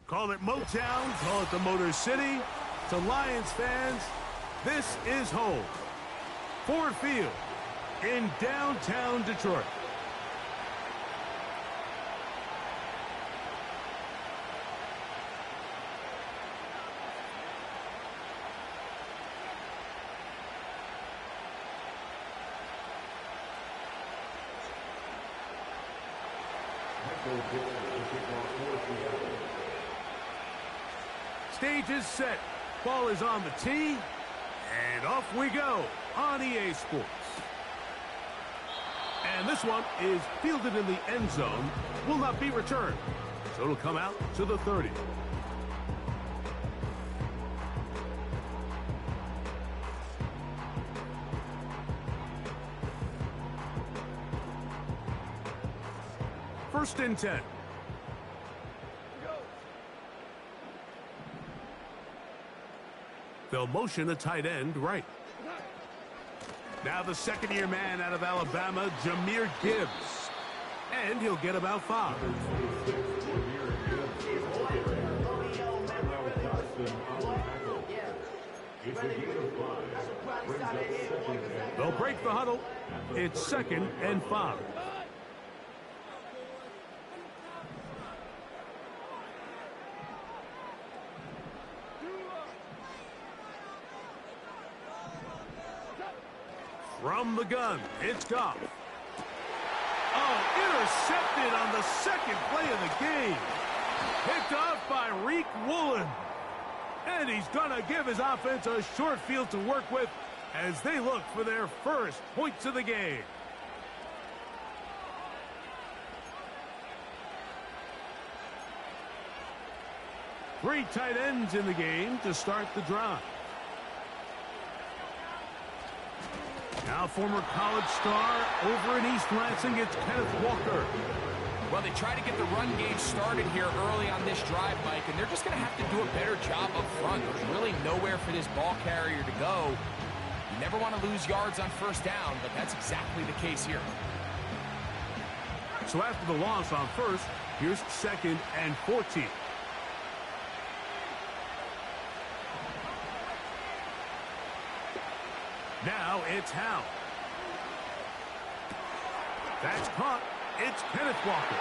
Call it Motown, call it the Motor City. To Lions fans, this is home. Ford Field in downtown Detroit. Stage is set. Ball is on the tee. And off we go on EA Sports. And this one is fielded in the end zone. Will not be returned. So it'll come out to the 30. First and 10. They'll motion a tight end right. Now the second-year man out of Alabama, Jahmyr Gibbs. And he'll get about 5. They'll break the huddle. It's 2nd and 5. From the gun, it's Goff. Oh, intercepted on the second play of the game. Picked off by Reek Woolen. And he's going to give his offense a short field to work with as they look for their first points of the game. Three tight ends in the game to start the drive. Now former college star over in East Lansing, it's Kenneth Walker. Well, they try to get the run game started here early on this drive, Mike, and they're just going to have to do a better job up front. There's really nowhere for this ball carrier to go. You never want to lose yards on first down, but that's exactly the case here. So after the loss on first, here's 2nd and 14. Now it's Howe. That's caught. It's Kenneth Walker.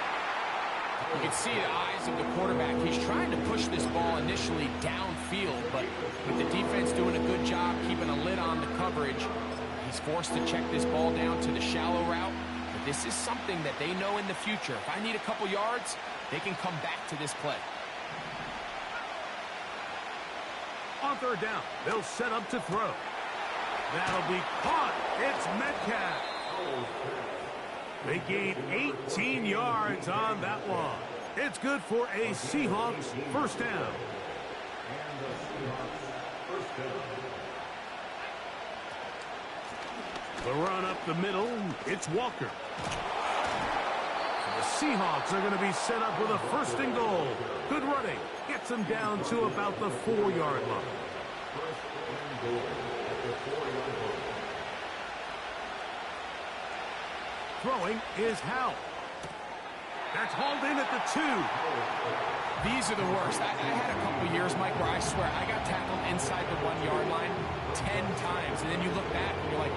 You can see the eyes of the quarterback. He's trying to push this ball initially downfield, but with the defense doing a good job keeping a lid on the coverage, he's forced to check this ball down to the shallow route. But this is something that they know in the future. If I need a couple yards, they can come back to this play. On third down, they'll set up to throw. That'll be caught. It's Metcalf. They gain 18 yards on that one. It's good for a Seahawks first down. The run up the middle, it's Walker. The Seahawks are going to be set up with a 1st and goal. Good running. Gets them down to about the 4-yard line. Throwing is Howe. That's hauled in at the 2. These are the worst. I had a couple years, Mike, where I swear I got tackled inside the 1-yard line 10 times. And then you look back and you're like,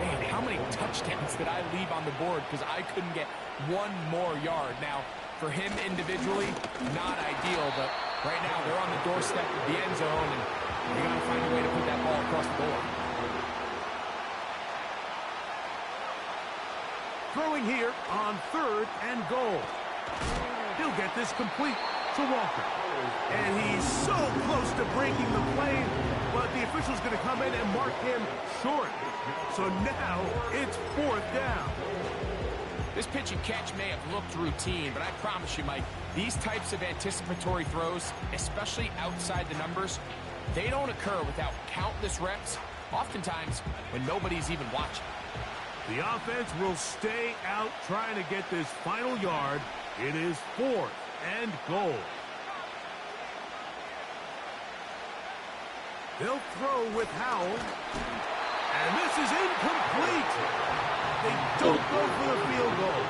man, how many touchdowns did I leave on the board because I couldn't get one more yard? Now, for him individually, not ideal, but right now they're on the doorstep of the end zone, and they got to find a way to put that ball across the goal. Throwing here on 3rd and goal. He'll get this complete to Walker. And he's so close to breaking the play, but the official's going to come in and mark him short. So now it's 4th down. This pitch and catch may have looked routine, but I promise you, Mike, these types of anticipatory throws, especially outside the numbers, they don't occur without countless reps, oftentimes when nobody's even watching. The offense will stay out trying to get this final yard. It is 4th and goal. They'll throw with Howell. And this is incomplete. They don't go for the field goal.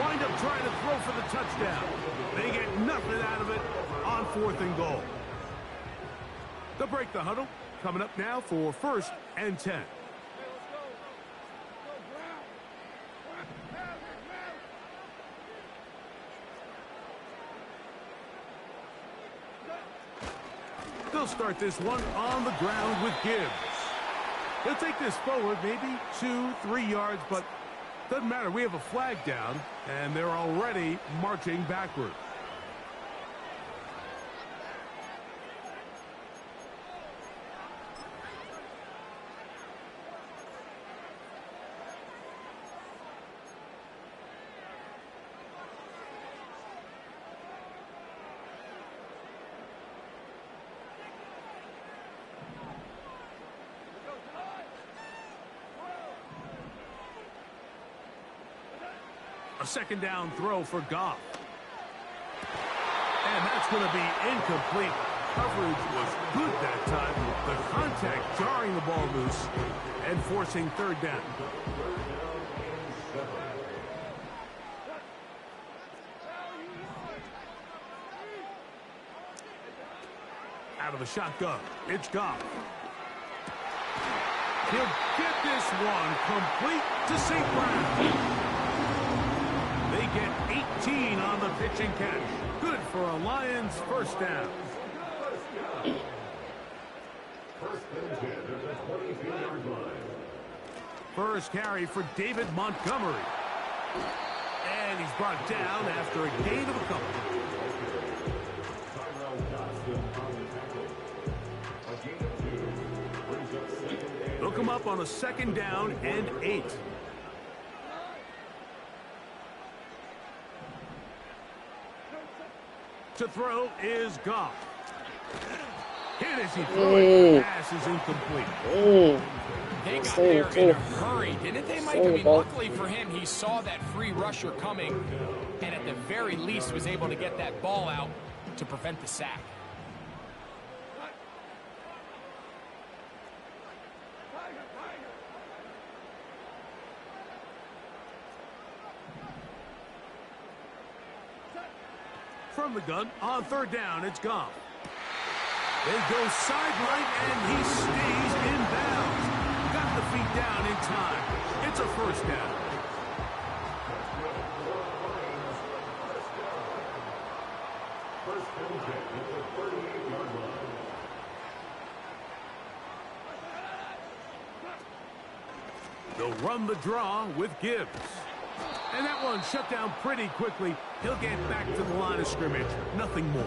Wind up trying to throw for the touchdown. They get nothing out of it on 4th and goal. They'll break the huddle. Coming up now for 1st and 10. They'll start this one on the ground with Gibbs. He'll take this forward maybe 2-3 yards, but doesn't matter. We have a flag down, and they're already marching backward. A 2nd down throw for Goff. And that's going to be incomplete. Coverage was good that time. The contact jarring the ball loose and forcing 3rd down. Out of the shotgun, it's Goff. He'll get this one complete to St. Brown. They get 18 on the pitch and catch. Good for a Lions 1st down. 1st and 10 at the 23-yard line. First carry for David Montgomery. And he's brought down after a gain of a couple. They'll come up on a 2nd down and 8. To throw is Goff. Hit as he threw it. The pass is incomplete. They got there in a hurry, didn't they, Mike? I mean, luckily for him, he saw that free rusher coming, and at the very least was able to get that ball out to prevent the sack. From the gun, on 3rd down, it's Goff. They go sideline, and he stays in bounds. Got the feet down in time. It's a 1st down. They'll run the draw with Gibbs. And that one shut down pretty quickly. He'll get back to the line of scrimmage. Nothing more.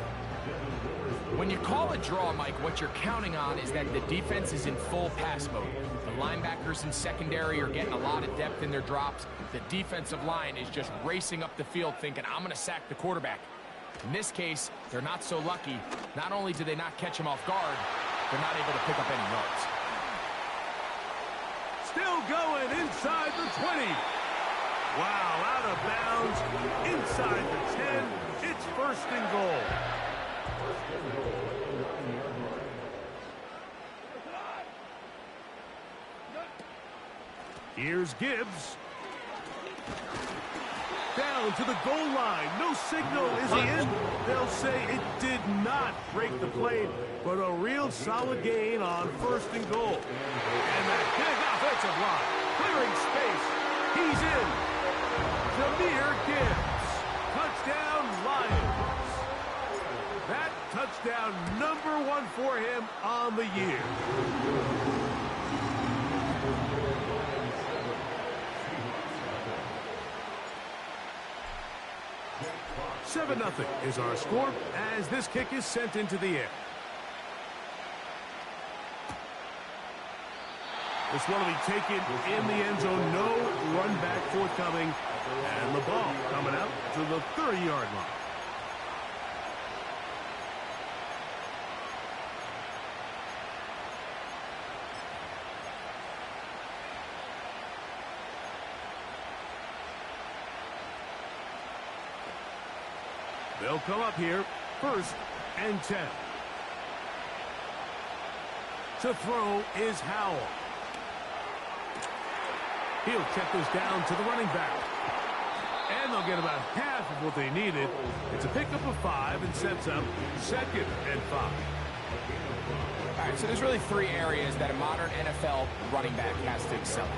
When you call a draw, Mike, what you're counting on is that the defense is in full pass mode. The linebackers in secondary are getting a lot of depth in their drops. The defensive line is just racing up the field thinking, I'm going to sack the quarterback. In this case, they're not so lucky. Not only do they not catch him off guard, they're not able to pick up any yards. Still going inside the 20. Wow, out of bounds, inside the 10. It's 1st and goal. Here's Gibbs. Down to the goal line. No signal. Is he in? They'll say it did not break the plane, but a real solid gain on 1st and goal. And that big offensive line clearing space. He's in. Jahmyr Gibbs. Touchdown, Lions. That touchdown #1 for him on the year. Seven 0 is our score as this kick is sent into the air. This one will be taken in the end zone. No run back forthcoming. And the ball coming out to the 30-yard line. They'll come up here, 1st and 10. To throw is Howell. He'll check this down to the running back. And they'll get about half of what they needed. It's a pickup of 5 and sets up 2nd and 5. All right, so there's really 3 areas that a modern NFL running back has to excel in.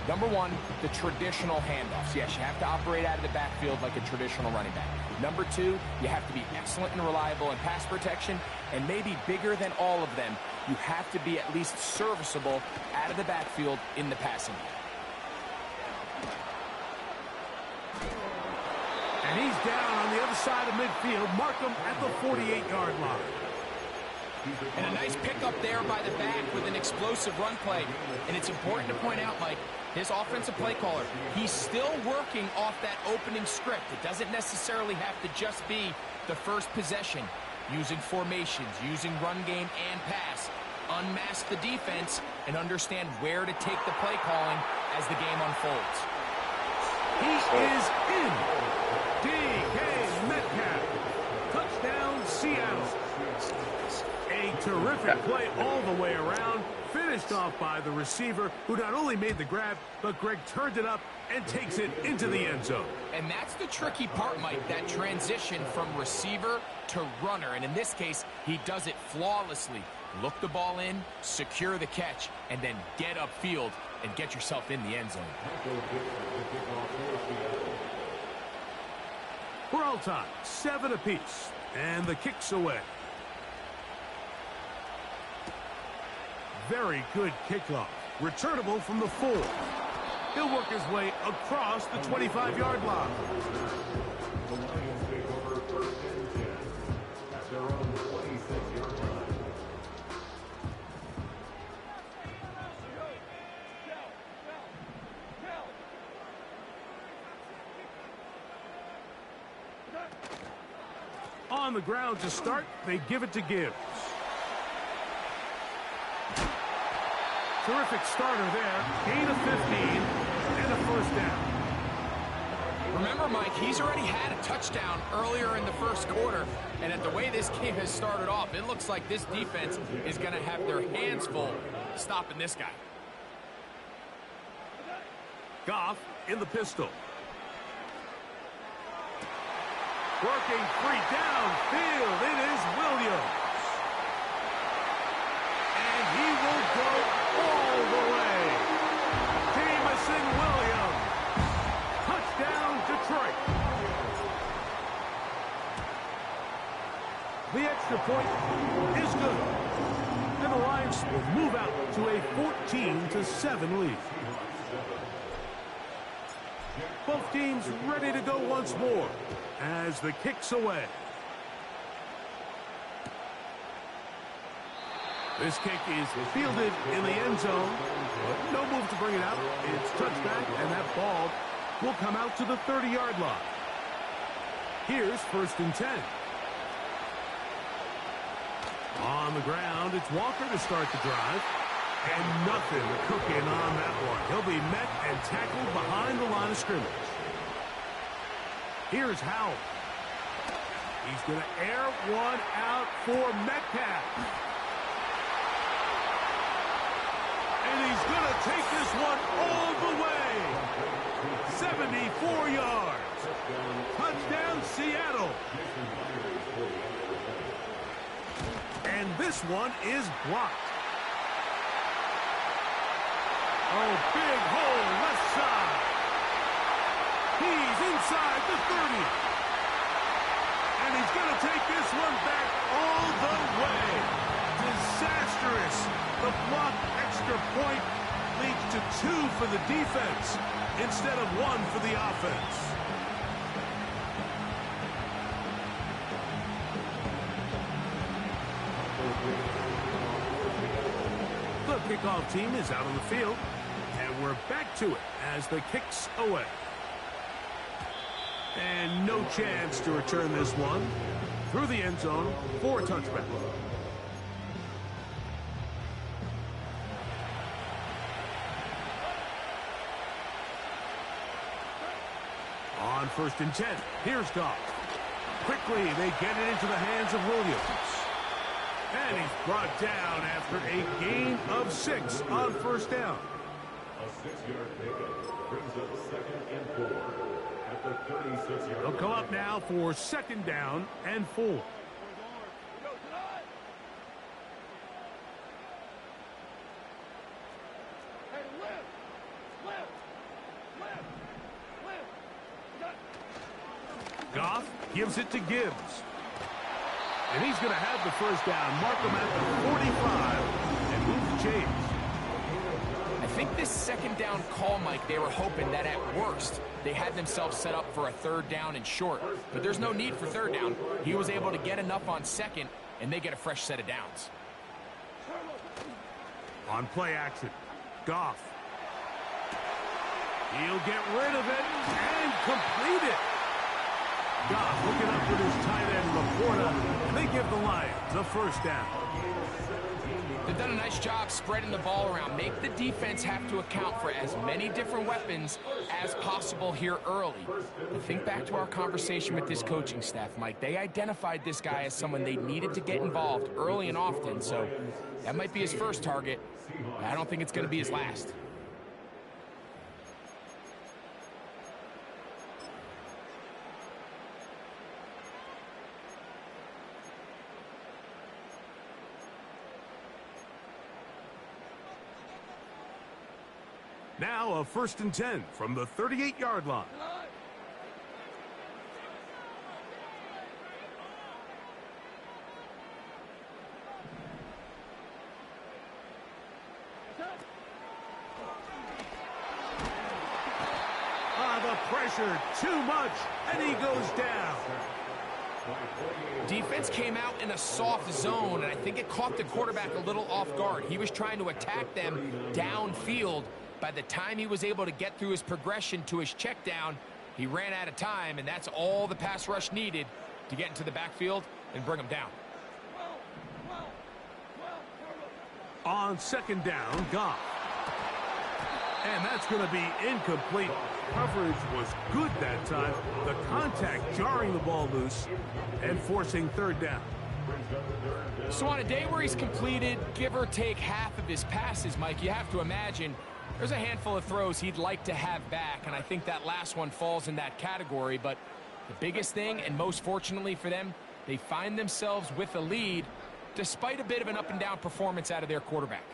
Number 1, the traditional handoffs. Yes, you have to operate out of the backfield like a traditional running back. Number 2, you have to be excellent and reliable in pass protection. And maybe bigger than all of them, you have to be at least serviceable out of the backfield in the passing game. And he's down on the other side of midfield. Mark him at the 48-yard line. And a nice pickup there by the back with an explosive run play. And it's important to point out, Mike, this offensive play caller, he's still working off that opening script. It doesn't necessarily have to just be the first possession. Using formations, using run game and pass. Unmask the defense and understand where to take the play calling as the game unfolds. He is in. DK Metcalf. Touchdown, Seattle. A terrific play all the way around. Finished off by the receiver, who not only made the grab, but Greg turned it up and takes it into the end zone. And that's the tricky part, Mike, that transition from receiver to runner. And in this case, he does it flawlessly. Look the ball in, secure the catch, and then get upfield and get yourself in the end zone. We're all tied, 7 apiece, and the kick's away. Very good kickoff. Returnable from the 4. He'll work his way across the 25-yard line. The Lions take over 1st and 10 at their own 26-yard line. On the ground to start, they give it to Gibbs. Terrific starter there. Gain of 15 and a 1st down. Remember, Mike, he's already had a touchdown earlier in the 1st quarter. And at the way this game has started off, it looks like this defense is going to have their hands full stopping this guy. Goff in the pistol. Working free downfield. It is Williams. And he will go all the way. Jamison Williams. Touchdown, Detroit. The extra point is good. And the Lions will move out to a 14-7 lead. Both teams ready to go once more as the kick's away. This kick is fielded in the end zone, but no move to bring it out. It's touchback, and that ball will come out to the 30-yard line. Here's 1st and 10. On the ground, it's Walker to start the drive. And nothing cooking on that one. He'll be met and tackled behind the line of scrimmage. Here's Howell. He's going to air one out for Metcalf. And he's going to take this one all the way. 74 yards. Touchdown, Seattle. And this one is blocked. Oh, big hole left side. He's inside the 30. And he's going to take this one back all the way. Disastrous. The blocked extra point leads to 2 for the defense instead of 1 for the offense. The kickoff team is out on the field, and we're back to it as the kick's away. And no chance to return this one through the end zone for a touchback. On 1st and 10, here's Goff. Quickly, they get it into the hands of Williams. And he's brought down after a gain of 6 on 1st down. A 6-yard pickup brings up 2nd and 4 at at the 36-yard They'll come up now for 2nd down and 4. Goff gives it to Gibbs. And he's going to have the 1st down. Mark him at the 45 and move the chains. I think this 2nd down call, Mike, they were hoping that at worst they had themselves set up for a 3rd down and short. But there's no need for 3rd down. He was able to get enough on 2nd, and they get a fresh set of downs. On play action, Goff. He'll get rid of it and complete it. Goff hooking up with his tight end, Laporta, and they give the Lions a 1st down. They've done a nice job spreading the ball around. Make the defense have to account for as many different weapons as possible here early. But think back to our conversation with this coaching staff, Mike. They identified this guy as someone they needed to get involved early and often, so that might be his first target. I don't think it's going to be his last. Now a 1st and 10 from the 38-yard line. The pressure, too much, and he goes down. Defense came out in a soft zone, and I think it caught the quarterback a little off guard. He was trying to attack them downfield. By the time he was able to get through his progression to his check down, he ran out of time, and that's all the pass rush needed to get into the backfield and bring him down. On 2nd down, Goff. And that's going to be incomplete. Coverage was good that time. The contact jarring the ball loose and forcing 3rd down. So on a day where he's completed, give or take half of his passes, Mike, you have to imagine there's a handful of throws he'd like to have back, and I think that last one falls in that category. But the biggest thing, and most fortunately for them, they find themselves with a lead despite a bit of an up-and-down performance out of their quarterback.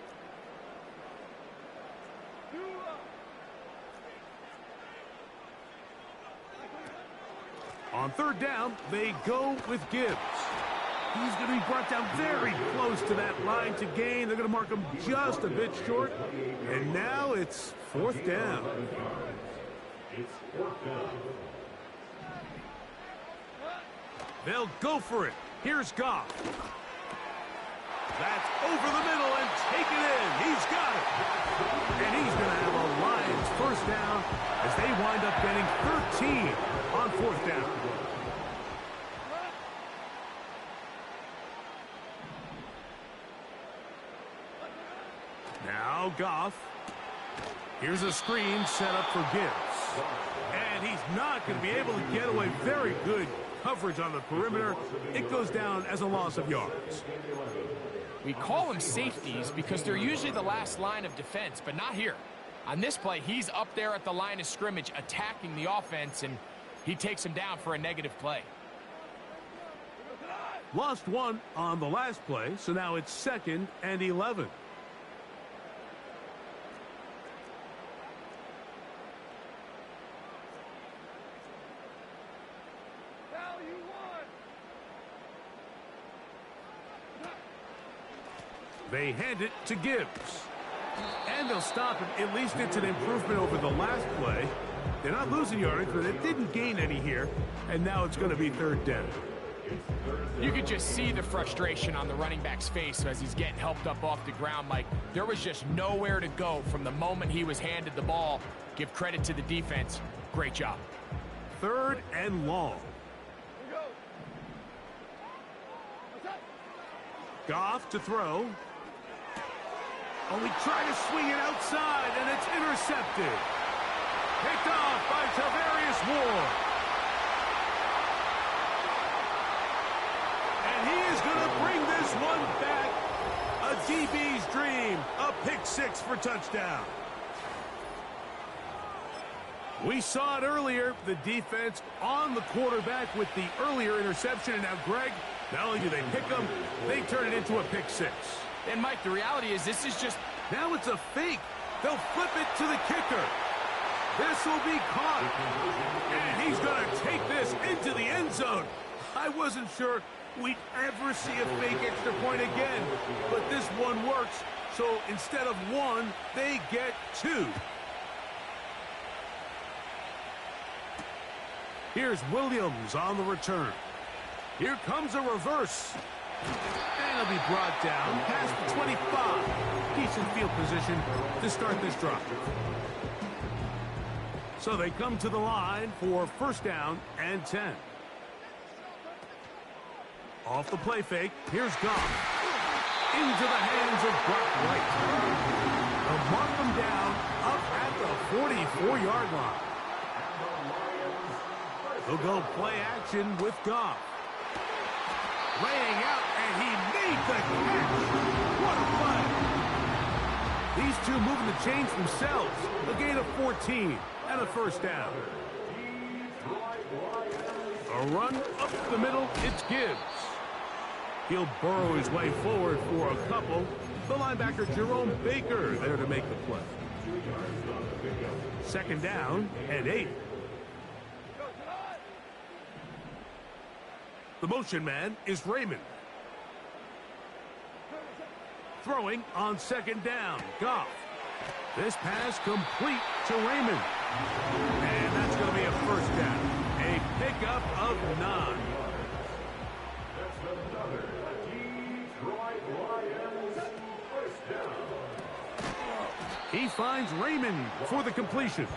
On 3rd down, they go with Gibbs. He's going to be brought down very close to that line to gain. They're going to mark him just a bit short. And now it's 4th down. They'll go for it. Here's Goff. That's over the middle and take it in. He's got it. And he's going to have a Lions 1st down as they wind up getting 13 on 4th down. Now Goff. Here's a screen set up for Gibbs. And he's not going to be able to get away. Very good coverage on the perimeter. It goes down as a loss of yards. We call them safeties because they're usually the last line of defense, but not here. On this play, he's up there at the line of scrimmage attacking the offense, and he takes him down for a negative play. Lost one on the last play, so now it's 2nd and 11. They hand it to Gibbs. And they'll stop him. At least it's an improvement over the last play. They're not losing yardage, but it didn't gain any here. And now it's going to be 3rd down. You could just see the frustration on the running back's face as he's getting helped up off the ground. Like, there was just nowhere to go from the moment he was handed the ball. Give credit to the defense. Great job. 3rd and long. Goff to throw. Oh, he tried to swing it outside, and it's intercepted. Picked off by Tavarius Ward. And he is going to bring this one back. A DB's dream. A pick 6 for touchdown. We saw it earlier, the defense on the quarterback with the earlier interception. And now, Greg, not only do they pick them, they turn it into a pick six. And, Mike, the reality is this is just... Now it's a fake. They'll flip it to the kicker. This will be caught. And he's going to take this into the end zone. I wasn't sure we'd ever see a fake extra point again, but this one works. So instead of one, they get two. Here's Williams on the return. Here comes a reverse. And it'll be brought down past the 25. Decent field position to start this drive. So they come to the line for first down and 10. Off the play fake, here's Goff. Into the hands of Brock Wright. They'll mark them down up at the 44-yard line. They'll go play action with Goff. Laying out, and he made the catch. What a play. These two moving the chains themselves. A gain of 14 and a first down. A run up the middle, it's Gibbs. He'll burrow his way forward for a couple. The linebacker, Jerome Baker, there to make the play. Second down and 8. The motion man is Raymond. Throwing on second down, Goff. This pass complete to Raymond. And that's going to be a first down. A pickup of 9. He finds Raymond for the completion.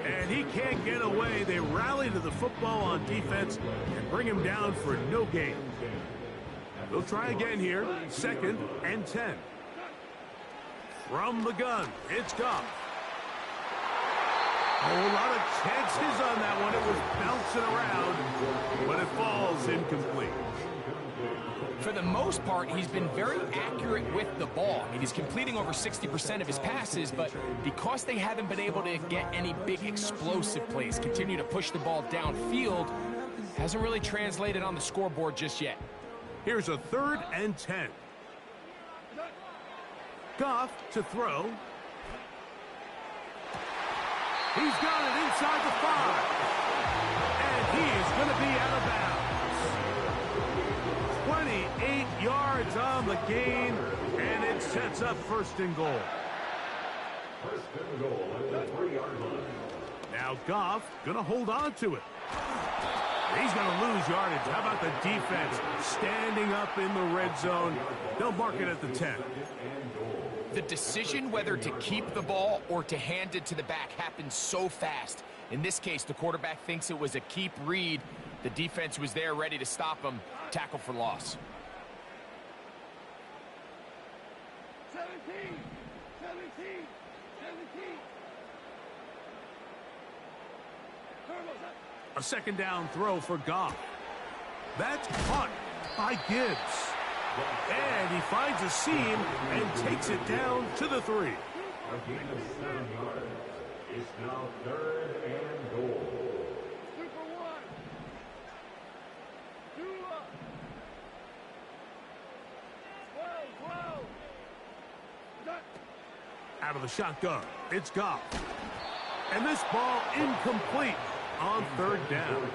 And he can't get away. They rally to the football on defense and bring him down for no gain. They'll try again here. Second and 10. From the gun, it's Goff. A whole lot of chances on that one. It was bouncing around, but it falls incomplete. For the most part, he's been very accurate with the ball. I mean, he's completing over 60% of his passes, but because they haven't been able to get any big explosive plays, continue to push the ball downfield, hasn't really translated on the scoreboard just yet. Here's a 3rd and 10. Goff to throw. He's got it inside the 5. And he is going to be out of bounds. 28 yards on the gain, and it sets up first and goal. First and goal at the 3-yard line. Now Goff going to hold on to it. He's going to lose yardage. How about the defense standing up in the red zone? They'll mark it at the 10. The decision whether to keep the ball or to hand it to the back happens so fast. In this case, the quarterback thinks it was a keep read. The defense was there ready to stop him. Tackle for loss. 17. A second down throw for Goff. That's caught by Gibbs. And he finds a seam and takes it down to the 3. A gain of 7 yards. It's now 3rd and goal. 2 for 1. 2 up. 12. Done. Out of the shotgun, it's Goff. And this ball incomplete on 3rd down.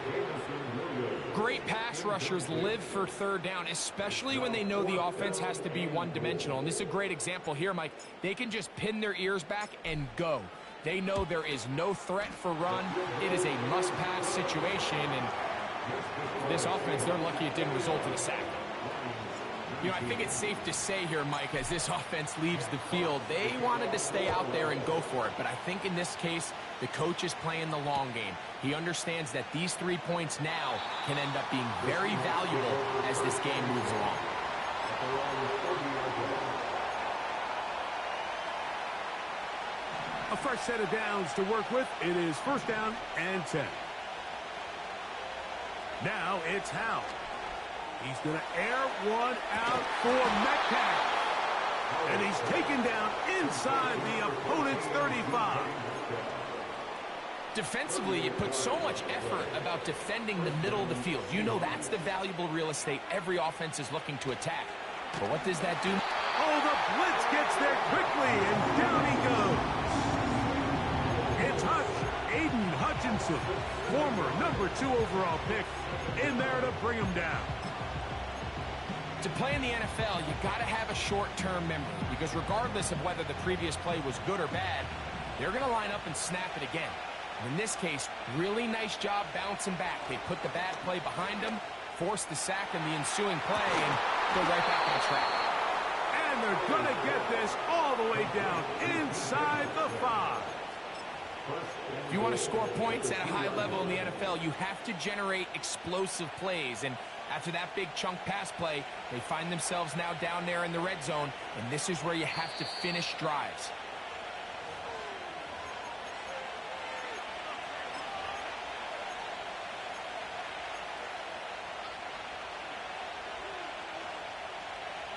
Great pass rushers live for 3rd down, especially when they know the offense has to be one-dimensional. And this is a great example here, Mike. They can just pin their ears back and go. They know there is no threat for run. It is a must-pass situation, and for this offense, they're lucky it didn't result in a sack. You know, I think it's safe to say here, Mike, as this offense leaves the field, they wanted to stay out there and go for it. But I think in this case, the coach is playing the long game. He understands that these 3 points now can end up being very valuable as this game moves along. A fresh set of downs to work with. It is first down and 10. Now it's Howe. He's going to air one out for Metcalf. And he's taken down inside the opponent's 35. Defensively, you put so much effort about defending the middle of the field. You know that's the valuable real estate every offense is looking to attack. But what does that do? Oh, the blitz gets there quickly, and down he goes. It's Aiden Hutchinson, former #2 overall pick, in there to bring him down. To play in the NFL, you got to have a short-term memory, because regardless of whether the previous play was good or bad, they're going to line up and snap it again. And in this case, really nice job bouncing back. They put the bad play behind them, forced the sack in the ensuing play, and go right back on track. And they're going to get this all the way down inside the 5. If you want to score points at a high level in the NFL, you have to generate explosive plays. And after that big chunk pass play, they find themselves now down there in the red zone, and this is where you have to finish drives.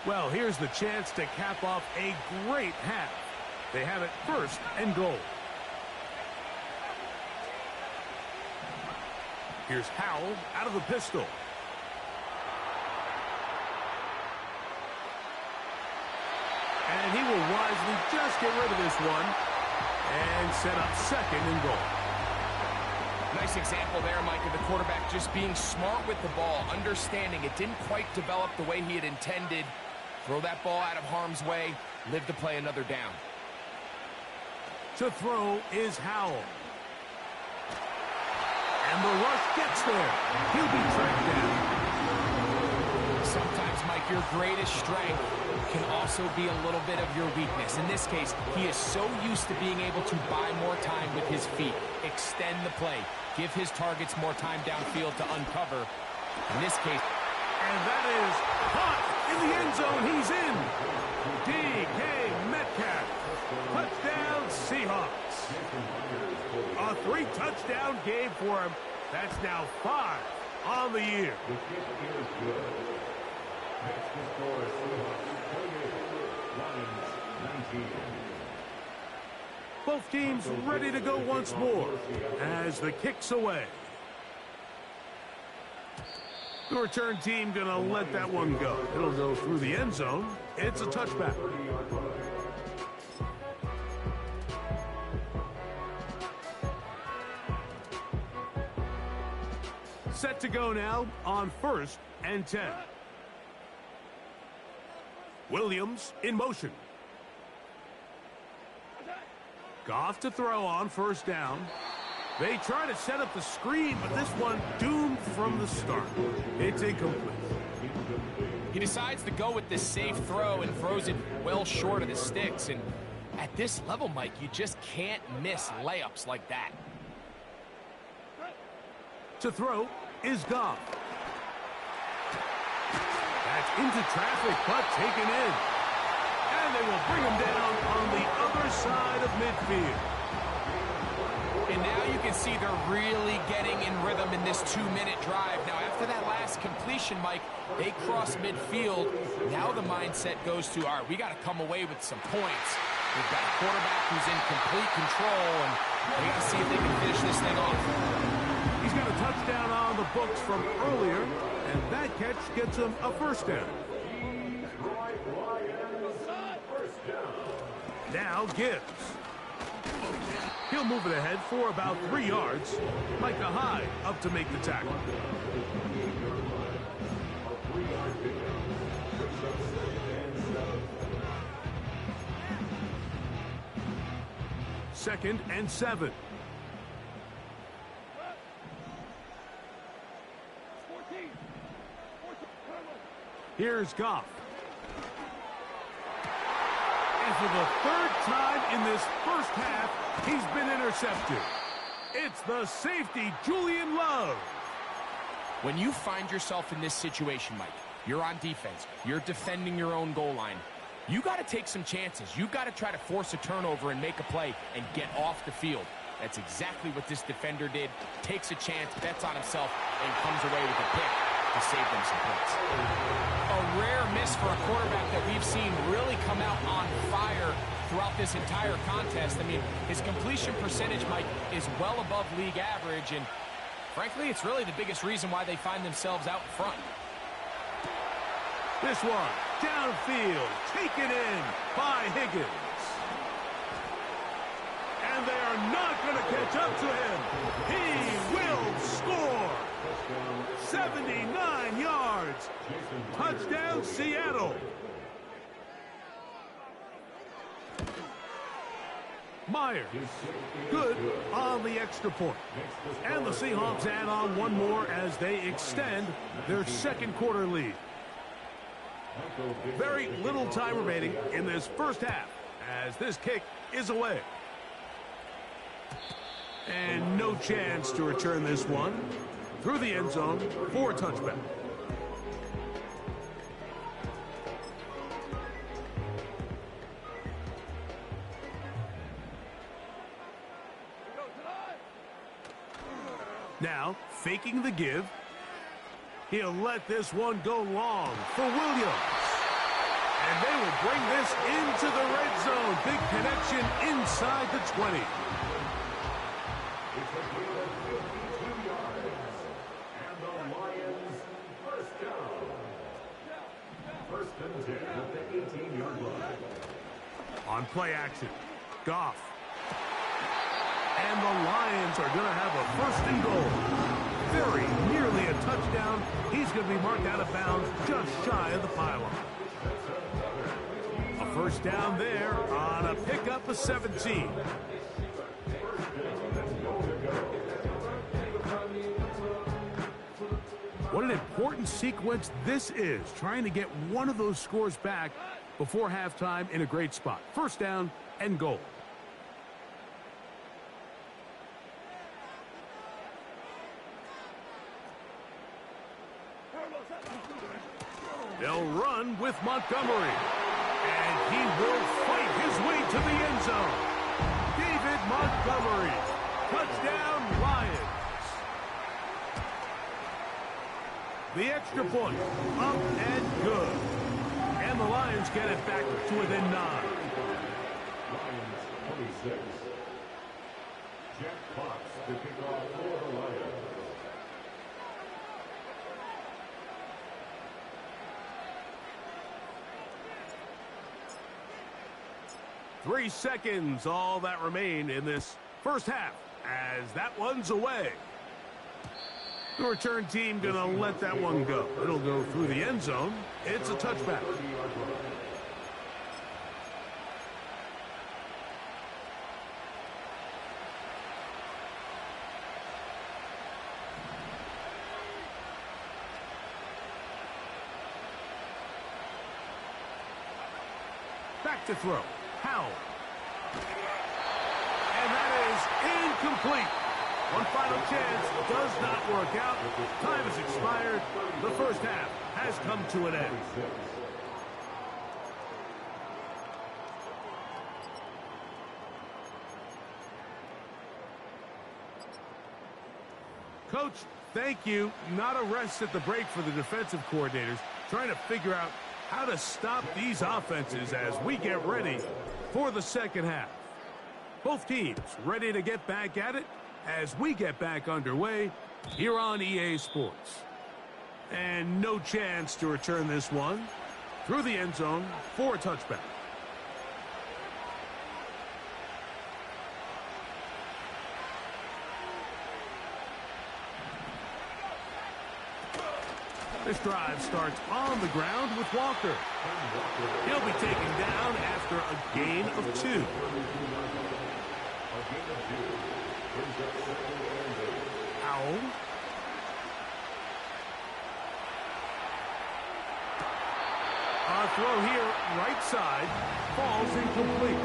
Well, here's the chance to cap off a great half. They have it 1st and goal. Here's Howell out of the pistol. And he will wisely just get rid of this one and set up 2nd and goal. Nice example there, Mike, of the quarterback just being smart with the ball, understanding it didn't quite develop the way he had intended. Throw that ball out of harm's way, live to play another down. To throw is Howell. And the rush gets there. He'll be tracked down. Sometimes, Mike, your greatest strength can also be a little bit of your weakness. In this case, he is so used to being able to buy more time with his feet, extend the play, give his targets more time downfield to uncover. In this case, and that is caught in the end zone. He's in. DK Metcalf. Touchdown, Seahawks. A 3-touchdown game for him. That's now 5 on the year. The kick is good. Next to score is Seahawks 28, Lions 19. Both teams ready to go once more as the kick's away. The return team going to let that one go. It'll go through the end zone. It's a touchback. Set to go now on 1st and 10. Williams in motion. Goff to throw on 1st down. They try to set up the screen, but this one doomed from the start. It's incomplete. He decides to go with this safe throw and throws it well short of the sticks. And at this level, Mike, you just can't miss layups like that. To throw is Goff. That's into traffic, but taken in. And they will bring him down on the other side of midfield. And now you can see they're really getting in rhythm in this 2-minute drive. Now, after that last completion, Mike, they cross midfield. Now the mindset goes to, all right, we got to come away with some points. We've got a quarterback who's in complete control, and we got to see if they can finish this thing off. He's got a touchdown on the books from earlier, and that catch gets him a 1st down. Now Gibbs. He'll move it ahead for about 3 yards. Micah Hyde up to make the tackle. Second and 7. Here's Goff. And for the 3rd time in this 1st half, he's been intercepted. It's the safety, Julian Love. When you find yourself in this situation, Mike, you're on defense, you're defending your own goal line, you got to take some chances. You got to try to force a turnover and make a play and get off the field. That's exactly what this defender did. Takes a chance, bets on himself, and comes away with a pick to save them some points. A rare miss for a quarterback that we've seen really come out on fire throughout this entire contest. I mean, his completion percentage, Mike, is well above league average, and frankly, it's really the biggest reason why they find themselves out in front. This one, downfield, taken in by Higgins. And they are not going to catch up to him. He will score. 79 yards. Touchdown, Seattle. Myers, good on the extra point. And the Seahawks add on one more as they extend their second quarter lead. Very little time remaining in this first half as this kick is away. And no chance to return this one through the end zone for a touchback. Now, faking the give. He'll let this one go long for Williams. And they will bring this into the red zone. Big connection inside the 20. It's a gain of 52 yards. And the Lions first down. First and 10 at the 18-yard line. On play action, Goff. And the Lions are going to have a first and goal. Very nearly a touchdown. He's going to be marked out of bounds just shy of the pylon. A first down there on a pickup of 17. What an important sequence this is, trying to get one of those scores back before halftime in a great spot. First down and goal. They'll run with Montgomery. And he will fight his way to the end zone. David Montgomery. Touchdown, Lions. The extra point. Up and good. And the Lions get it back to within 9. Lions 26. Jack Fox to kick off for the Lions. 3 seconds, all that remain in this first half, as that one's away. The return team going to let that one go. It'll go through the end zone. It's a touchback. Back to throw. Howell. And that is incomplete. One final chance does not work out. Time has expired. The first half has come to an end. Coach, thank you. Not a rest at the break for the defensive coordinators, trying to figure out how to stop these offenses as we get ready for the second half. Both teams ready to get back at it as we get back underway here on EA Sports. And no chance to return this one through the end zone for a touchback. This drive starts on the ground with Walker. He'll be taken down after a gain of 2. Howell. Our throw here, right side, falls incomplete.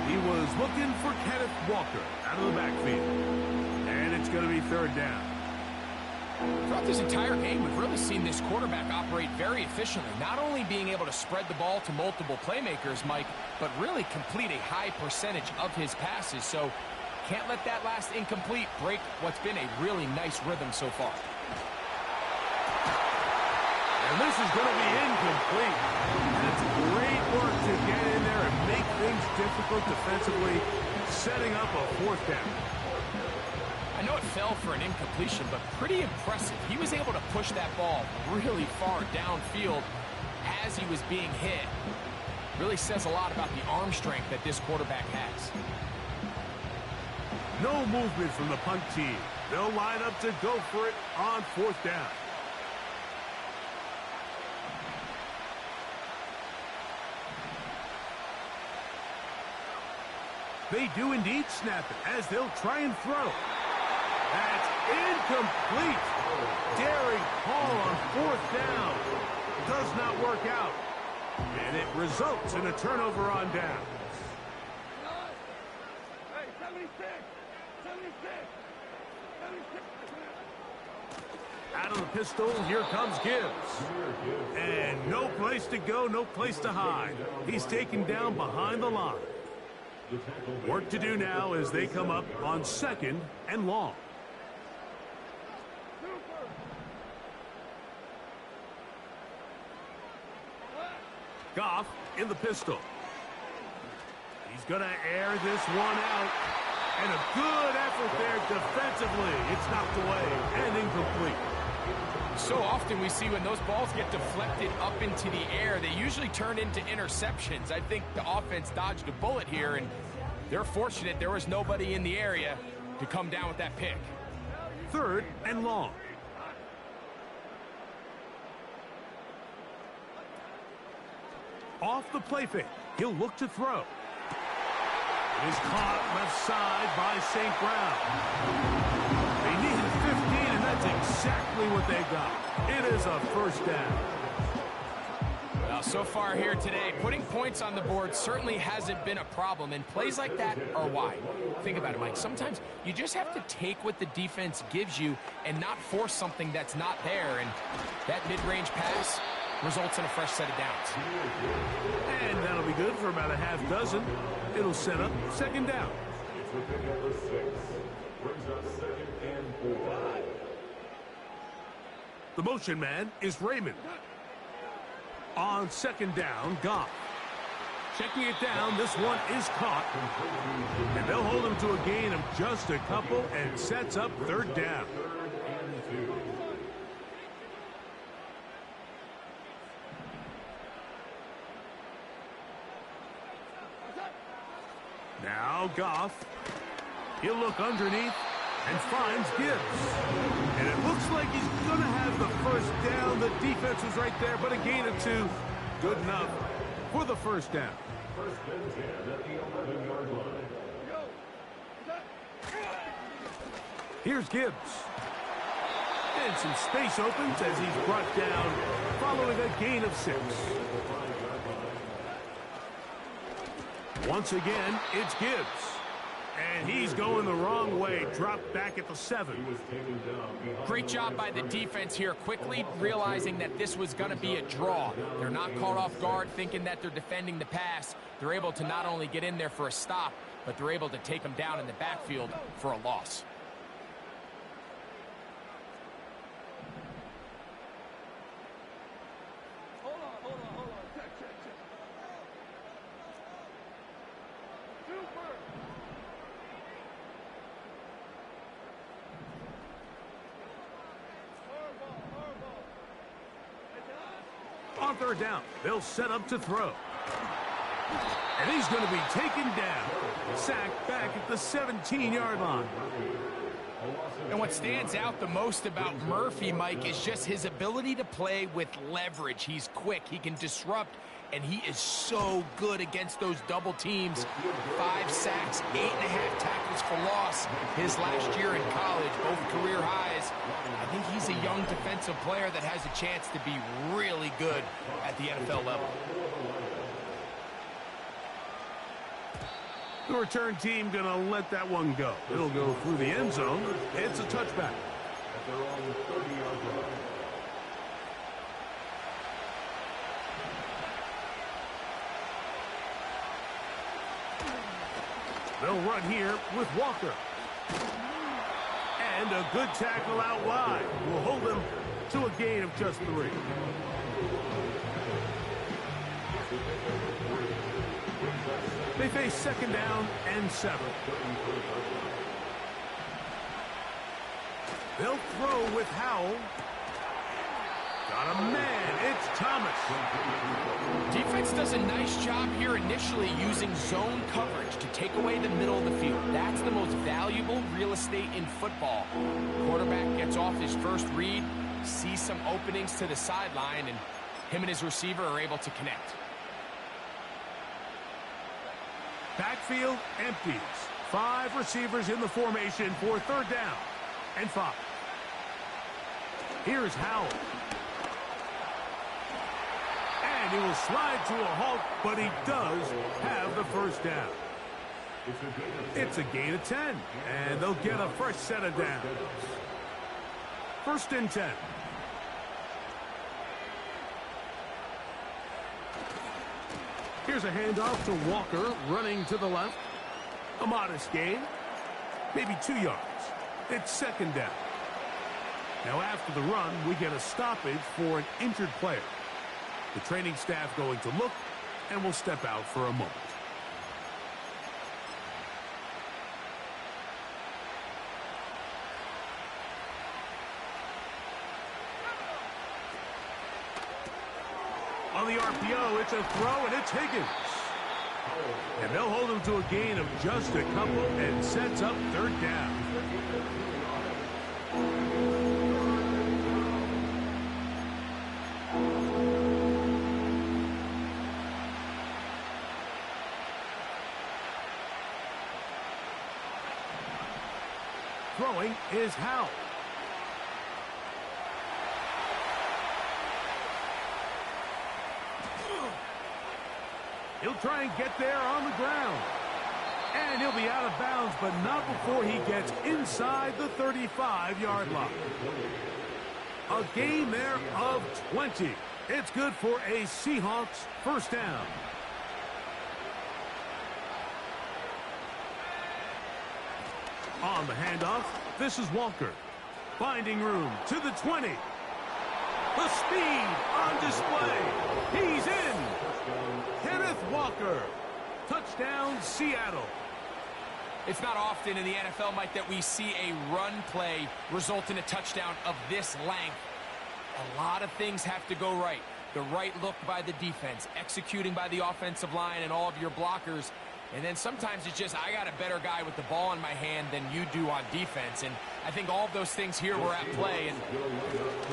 He was looking for Kenneth Walker out of the backfield. And it's going to be third down. Throughout this entire game, we've really seen this quarterback operate very efficiently, not only being able to spread the ball to multiple playmakers, Mike, but really complete a high percentage of his passes. So can't let that last incomplete break what's been a really nice rhythm so far. And this is going to be incomplete. And it's great work to get in there and make things tempo defensively, setting up a fourth down. I know it fell for an incompletion, but pretty impressive. He was able to push that ball really far downfield as he was being hit. Really says a lot about the arm strength that this quarterback has. No movement from the punt team. They'll line up to go for it on fourth down. They do indeed snap it as they'll try and throw. That's incomplete. Daring call on fourth down. Does not work out. And it results in a turnover on down. Hey, 76! 76! 76! Out of the pistol, here comes Gibbs. And no place to go, no place to hide. He's taken down behind the line. Work to do now as they come up on 2nd and long. Goff in the pistol. He's going to air this one out. And a good effort there defensively. It's knocked away and incomplete. So often we see when those balls get deflected up into the air, they usually turn into interceptions. I think the offense dodged a bullet here, and they're fortunate there was nobody in the area to come down with that pick. 3rd and long. Off the play fake. He'll look to throw. It is caught left side by St. Brown. They needed 15, and that's exactly what they got. It is a first down. Well, so far here today, putting points on the board certainly hasn't been a problem, and plays like that are why. Think about it, Mike. Sometimes you just have to take what the defense gives you and not force something that's not there, and that mid-range pass results in a fresh set of downs. And that'll be good for about a half dozen. It'll set up 2nd down. It's with number 6. Brings up 2nd and 4. The motion man is Raymond. On 2nd down, Goff. Checking it down, this one is caught. And they'll hold him to a gain of just a couple and sets up 3rd down. 3rd and 2. Now Goff. He'll look underneath and finds Gibbs. And it looks like he's going to have the first down. The defense was right there, but a gain of 2. Good enough for the first down. 1st and 10 at the 11-yard line. Here's Gibbs. And some space opens as he's brought down following a gain of 6. Once again, it's Gibbs. And he's going the wrong way. Dropped back at the 7. Great job by the defense here, quickly realizing that this was going to be a draw. They're not caught off guard thinking that they're defending the pass. They're able to not only get in there for a stop, but they're able to take them down in the backfield for a loss. Hold on. Check. Super! Hardball. On 3rd down, they'll set up to throw. And he's going to be taken down. Sacked back at the 17-yard line. And what stands out the most about Murphy, Mike, is just his ability to play with leverage. He's quick, he can disrupt, and he is so good against those double teams. 5 sacks, 8.5 tackles for loss his last year in college, both career highs. I think he's a young defensive player that has a chance to be really good at the NFL level. The return team going to let that one go. It'll go through the end zone. It's a touchback. At their own 30-yard line. They'll run here with Walker. And a good tackle out wide will hold them to a gain of just 3. They face second down and 7. They'll throw with Howell. Got a man. It's Thomas. Defense does a nice job here initially using zone coverage to take away the middle of the field. That's the most valuable real estate in football. Quarterback gets off his first read, sees some openings to the sideline, and him and his receiver are able to connect. Backfield empties. 5 receivers in the formation for third down and 5. Here's Howell. And he will slide to a halt, but he does have the first down. It's a gain of 10, and they'll get a fresh set of downs. First and 10. Here's a handoff to Walker, running to the left. A modest gain, maybe 2 yards. It's second down. Now after the run, we get a stoppage for an injured player. The training staff going to look, and will step out for a moment. On the RPO, it's a throw, and it's Higgins. And they'll hold him to a gain of just a couple and sets up third down. Throwing is Howell. He'll try and get there on the ground. And he'll be out of bounds, but not before he gets inside the 35-yard line. A gain there of 20. It's good for a Seahawks first down. On the handoff, this is Walker. Finding room to the 20. The speed on display. He's in. Kenneth Walker. Touchdown, Seattle. It's not often in the NFL, Mike, that we see a run play result in a touchdown of this length. A lot of things have to go right. The right look by the defense, executing by the offensive line and all of your blockers. And then sometimes it's just, I got a better guy with the ball in my hand than you do on defense. And I think all of those things here were at play and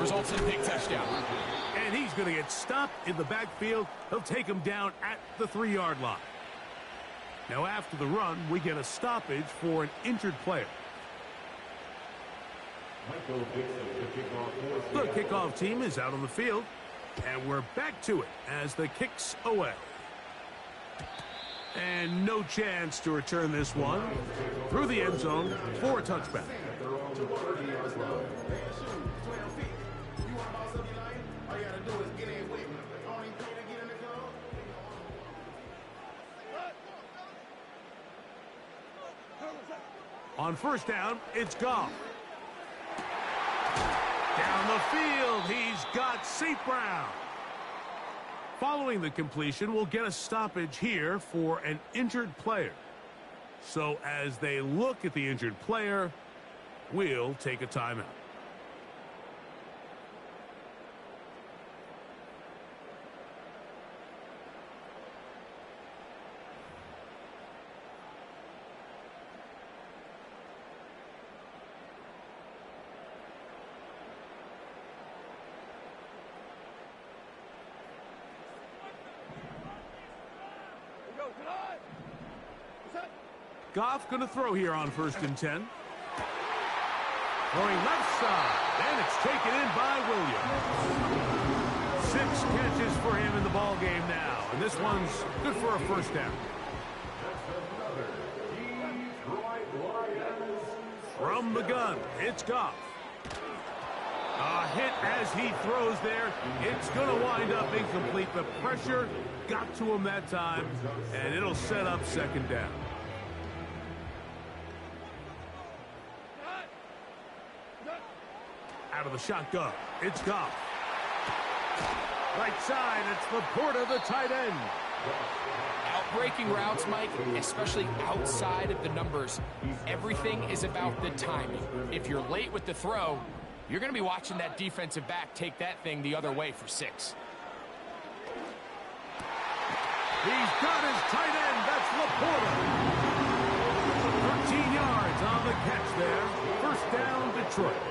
results in a big touchdown. And he's going to get stopped in the backfield. He'll take him down at the 3-yard line. Now after the run, we get a stoppage for an injured player. The kickoff team is out on the field. And we're back to it as the kick's away. And no chance to return this one through the end zone for a touchback. On first down, it's Goff. Down the field, he's got St. Brown. Following the completion, we'll get a stoppage here for an injured player. So as they look at the injured player, we'll take a timeout. Goff going to throw here on first and 10. Throwing left side, and it's taken in by Williams. 6 catches for him in the ball game now, and this one's good for a first down. From the gun, it's Goff. A hit as he throws there. It's going to wind up incomplete. The pressure got to him that time, and it'll set up second down. Out of the shotgun, it's Goff. Right side, it's Laporta, the tight end. Outbreaking routes, Mike, especially outside of the numbers, everything is about the timing. If you're late with the throw, you're going to be watching that defensive back take that thing the other way for 6. He's got his tight end. That's Laporta. 13 yards on the catch there. First down, Detroit.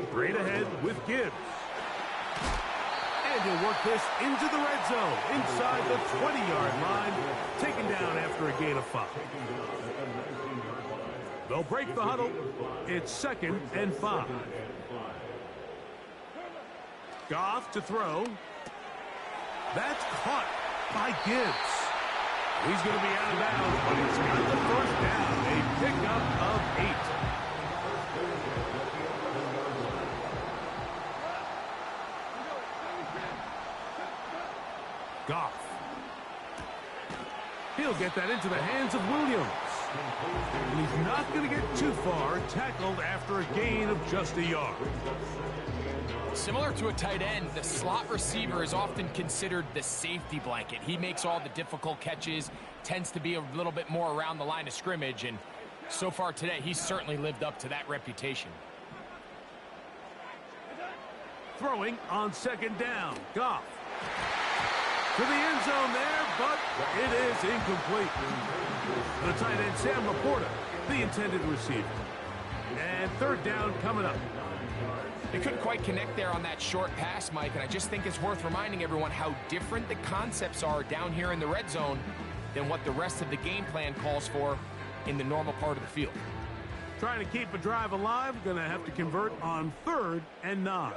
Straight ahead with Gibbs. And he'll work this into the red zone, inside the 20-yard line, taken down after a gain of 5. They'll break the huddle. It's 2nd and 5. Goff to throw. That's caught by Gibbs. He's going to be out of bounds, but he's got the first down. A pickup of 8. Goff. He'll get that into the hands of Williams. And he's not going to get too far, tackled after a gain of just a yard. Similar to a tight end, the slot receiver is often considered the safety blanket. He makes all the difficult catches, tends to be a little bit more around the line of scrimmage, and so far today, he's certainly lived up to that reputation. Throwing on 2nd down. Goff. To the end zone there, but it is incomplete. The tight end, Sam Laporta, the intended receiver. And 3rd down coming up. They couldn't quite connect there on that short pass, Mike, and I just think it's worth reminding everyone how different the concepts are down here in the red zone than what the rest of the game plan calls for in the normal part of the field. Trying to keep a drive alive, going to have to convert on 3rd and 9.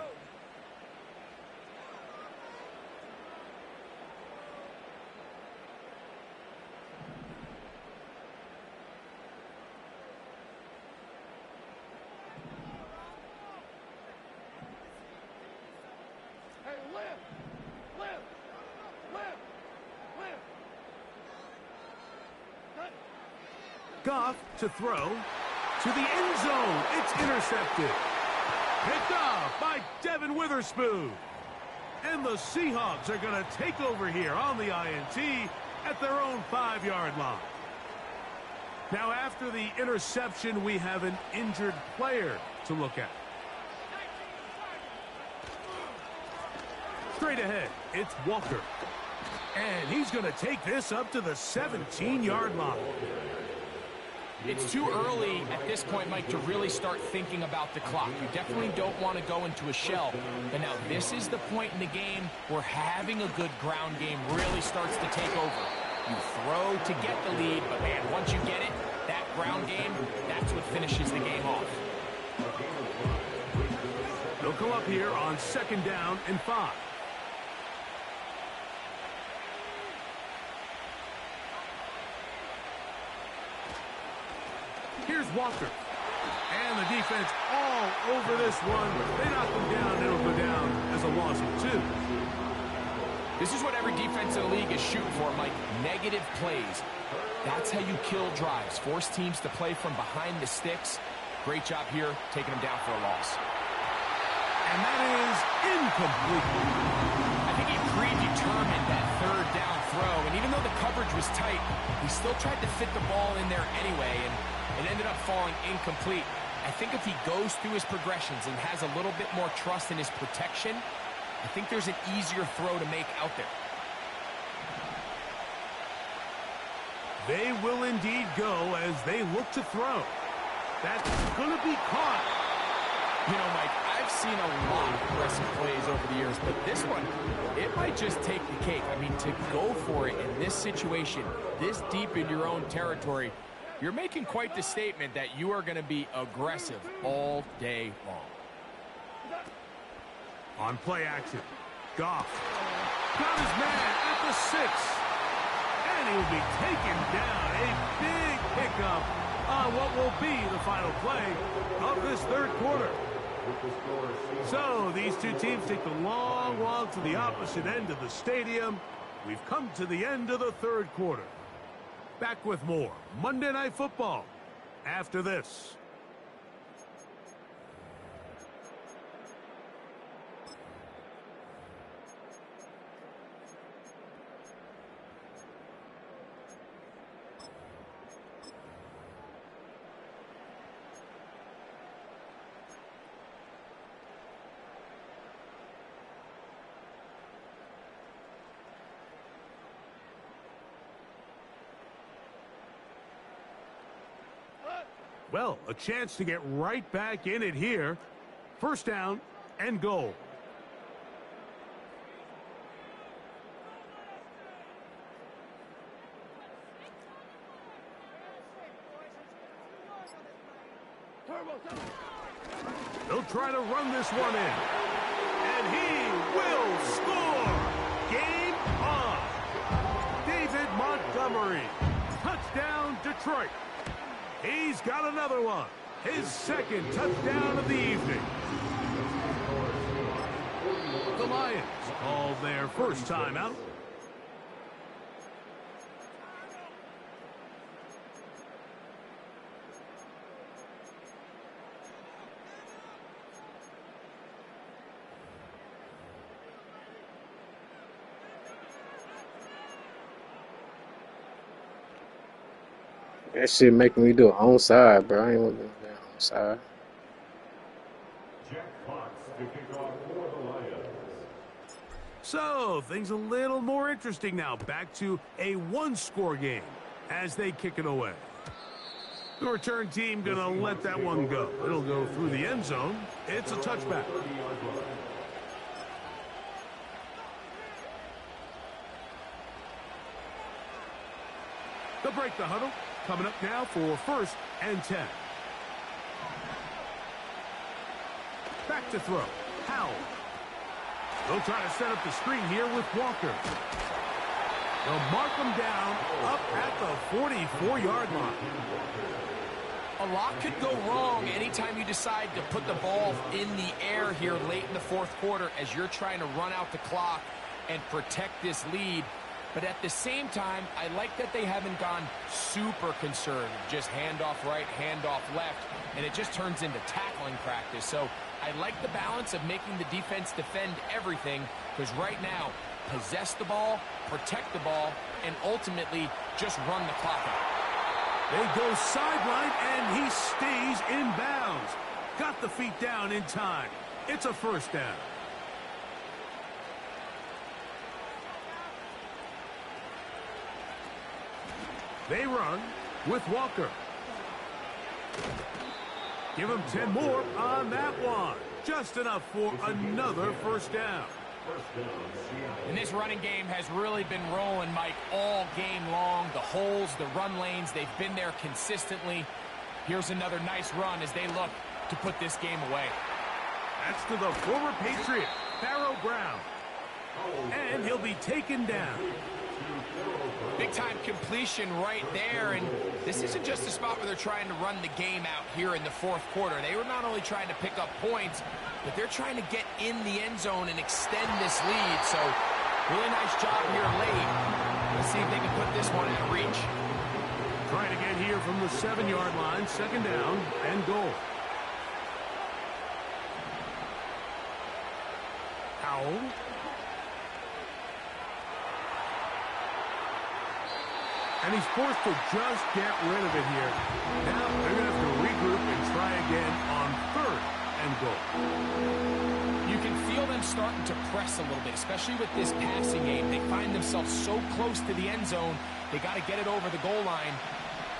Goff to throw to the end zone. It's intercepted. Picked off by Devin Witherspoon. And the Seahawks are going to take over here on the INT at their own 5-yard line. Now, after the interception, we have an injured player to look at. Straight ahead, it's Walker. And he's going to take this up to the 17-yard line. It's too early at this point, Mike, to really start thinking about the clock. You definitely don't want to go into a shell. But now this is the point in the game where having a good ground game really starts to take over. You throw to get the lead, but man, once you get it, that ground game, that's what finishes the game off. They'll come up here on 2nd down and 5. Here's Walker. And the defense all over this one. They knock them down. It'll go down as a loss of 2. This is what every defense in the league is shooting for, Mike. Negative plays. That's how you kill drives. Force teams to play from behind the sticks. Great job here, taking them down for a loss. And that is incomplete. I think he predetermined that 3rd down throw, and even though the coverage was tight, he still tried to fit the ball in there anyway, and it ended up falling incomplete. I think if he goes through his progressions and has a little bit more trust in his protection, I think there's an easier throw to make out there. They will indeed go as they look to throw. That's going to be caught. You know, Mike, I've seen a lot of aggressive plays over the years, but this one, it might just take the cake. I mean, to go for it in this situation, this deep in your own territory, you're making quite the statement that you are going to be aggressive all day long. On play action, Goff got his man at the 6. And he'll be taken down. A big pickup on what will be the final play of this 3rd quarter. So these two teams take the long walk to the opposite end of the stadium. We've come to the end of the 3rd quarter. Back with more Monday Night Football after this. Well, a chance to get right back in it here. First down and goal. They'll try to run this one in. And he will score! Game on! David Montgomery. Touchdown, Detroit. He's got another one. His second touchdown of the evening. The Lions called their first timeout. That shit making me do it onside, bro. I ain't want to do that onside. Jack Fox to kick off for the Lions. So, things a little more interesting now. Back to a one-score game as they kick it away. The return team going to let that one go. It'll go through the end zone. It's a touchback. They'll break the huddle. Coming up now for first and 10. Back to throw. Howell. They'll try to set up the screen here with Walker. They'll mark him down up at the 44-yard line. A lot could go wrong anytime you decide to put the ball in the air here late in the fourth quarter as you're trying to run out the clock and protect this lead. But at the same time, I like that they haven't gone super conservative. Just handoff right, handoff left, and it just turns into tackling practice. So I like the balance of making the defense defend everything, because right now, possess the ball, protect the ball, and ultimately just run the clock out. They go sideline, and he stays in bounds. Got the feet down in time. It's a first down. They run with Walker. Give him 10 more on that one. Just enough for another first down. And this running game has really been rolling, Mike, all game long. The holes, the run lanes, they've been there consistently. Here's another nice run as they look to put this game away. That's to the former Patriot, Pharaoh Brown. And he'll be taken down. Big-time completion right there, and this isn't just a spot where they're trying to run the game out here in the fourth quarter. They were not only trying to pick up points, but they're trying to get in the end zone and extend this lead. So, really nice job here late. Let's see if they can put this one out of reach. Trying to get here from the 7-yard line, second down and goal. Howell. And he's forced to just get rid of it here. Now they're going to have to regroup and try again on third and goal. You can feel them starting to press a little bit, especially with this passing game. They find themselves so close to the end zone, they got to get it over the goal line.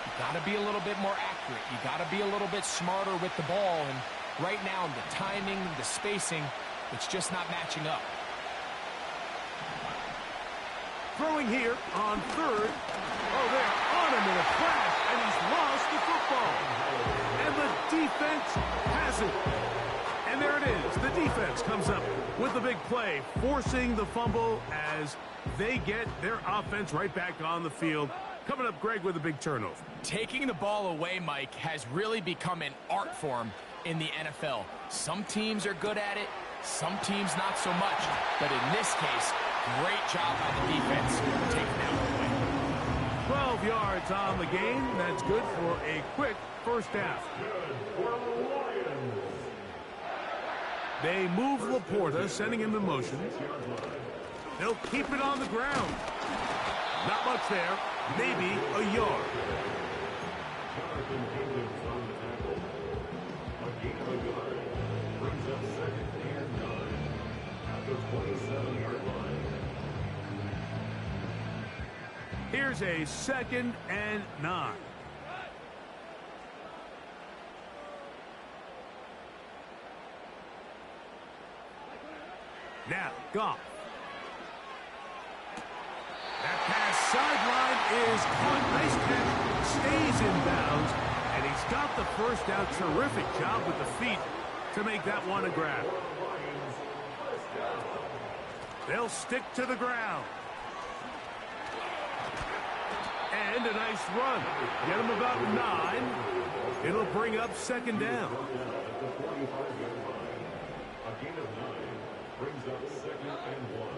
You got to be a little bit more accurate. You got to be a little bit smarter with the ball. And right now, the timing, the spacing, it's just not matching up. Throwing here on third. Oh, they're on him in a crash, and he's lost the football. And the defense has it. And there it is. The defense comes up with the big play, forcing the fumble as they get their offense right back on the field. Coming up, Greg, with a big turnover. Taking the ball away, Mike, has really become an art form in the NFL. Some teams are good at it, some teams not so much. But in this case, great job by the defense taking that one away. 12 yards on the game. That's good for a quick first down. They move Laporta, sending him in motion. They'll keep it on the ground. Not much there. Maybe a yard. Here's a 2nd and 9. Now, Goff. That pass sideline is caught. Nice catch. Stays in bounds. And he's got the first down. Terrific job with the feet to make that one a grab. They'll stick to the ground. And a nice run. Get him about 9. It'll bring up second down. A gain of 9 brings up 2nd and 1.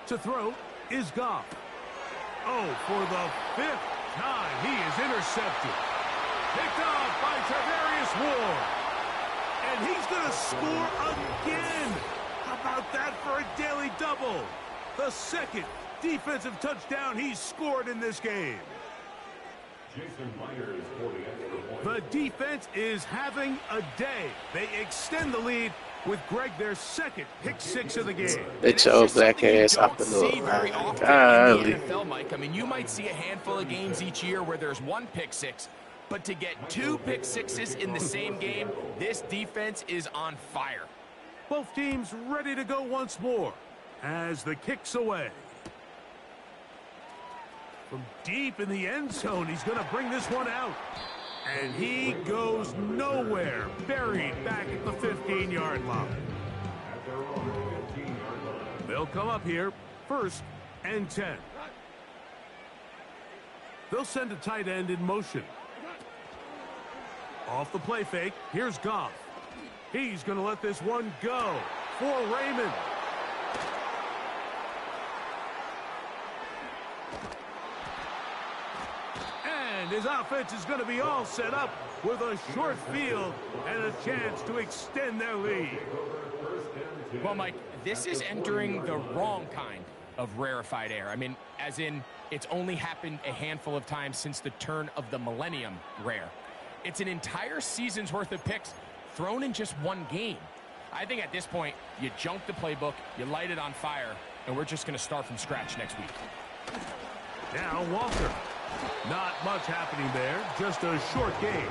To throw is Goff. Oh, for the 5th time, he is intercepted. Picked off by Tarvarius Ward. And he's going to score again. How about that for a daily double? The 2nd defensive touchdown he's scored in this game. Jason Myers for the extra point. The defense is having a day. They extend the lead with Greg, their 2nd pick 6 of the game. They chose black ass off the See little very line. often Golly. in the NFL, Mike. I mean, you might see a handful of games each year where there's 1 pick 6, but to get 2 pick 6s in the same game, this defense is on fire. Both teams ready to go once more as the kick's away. From deep in the end zone, he's going to bring this one out. And he goes nowhere, buried back at the 15-yard line. At their own 15-yard line. They'll come up here, 1st and 10. They'll send a tight end in motion. Off the play fake, here's Goff. He's going to let this one go for Raymond. And his offense is going to be all set up with a short field and a chance to extend their lead. Well, Mike, this is entering the wrong kind of rarefied air. I mean, as in, it's only happened a handful of times since the turn of the millennium rare. It's an entire season's worth of picks thrown in just one game. I think at this point, you junk the playbook, you light it on fire, and we're just going to start from scratch next week. Now Walker. Not much happening there, just a short game.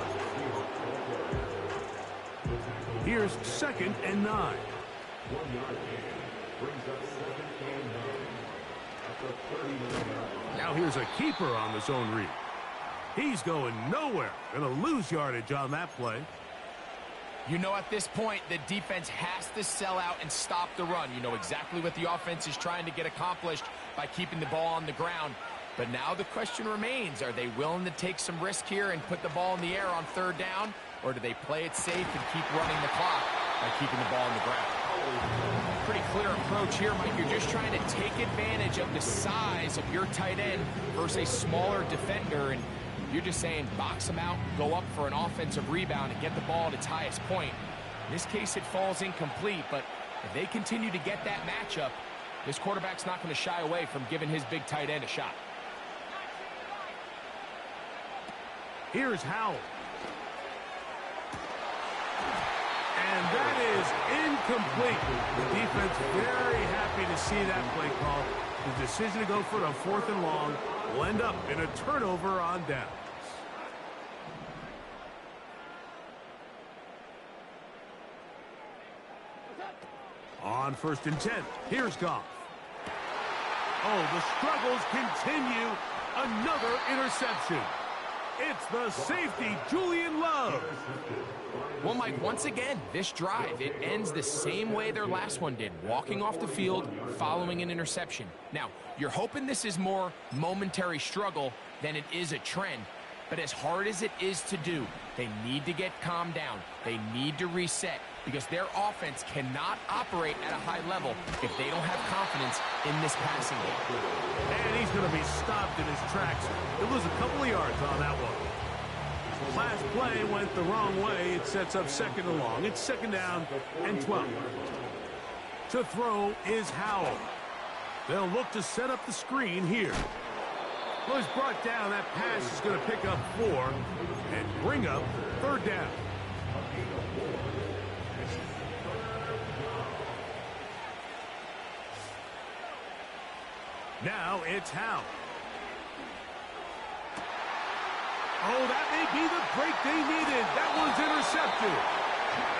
Here's 2nd and 9. 1-yard gain brings up 2nd and 9. At the 39-yard line. Now here's a keeper on the zone read. He's going nowhere. Going to lose yardage on that play. You know, at this point, the defense has to sell out and stop the run. You know exactly what the offense is trying to get accomplished by keeping the ball on the ground. But now the question remains, are they willing to take some risk here and put the ball in the air on 3rd down? Or do they play it safe and keep running the clock by keeping the ball on the ground? Pretty clear approach here, Mike. You're just trying to take advantage of the size of your tight end versus a smaller defender. And you're just saying box them out, go up for an offensive rebound, and get the ball at its highest point. In this case, it falls incomplete. But if they continue to get that matchup, this quarterback's not going to shy away from giving his big tight end a shot. Here's Howell. And that is incomplete. The defense very happy to see that play call. The decision to go for a 4th and long will end up in a turnover on downs. On 1st and 10, here's Goff. Oh, the struggles continue. Another interception. It's the safety, Julian Love. Well, Mike, once again, this drive, it ends the same way their last one did, walking off the field, following an interception. Now, you're hoping this is more momentary struggle than it is a trend, but as hard as it is to do, they need to get calmed down. They need to reset because their offense cannot operate at a high level if they don't have confidence in this passing game. And he's going to be stopped in his tracks. He'll lose a couple of yards on that one. Last play went the wrong way. It sets up 2nd and long. It's 2nd down and 12. To throw is Howell. They'll look to set up the screen here. Well, he's brought down. That pass is going to pick up 4 and bring up 3rd down. Now it's Howell. Oh, that may be the break they needed. That one's intercepted.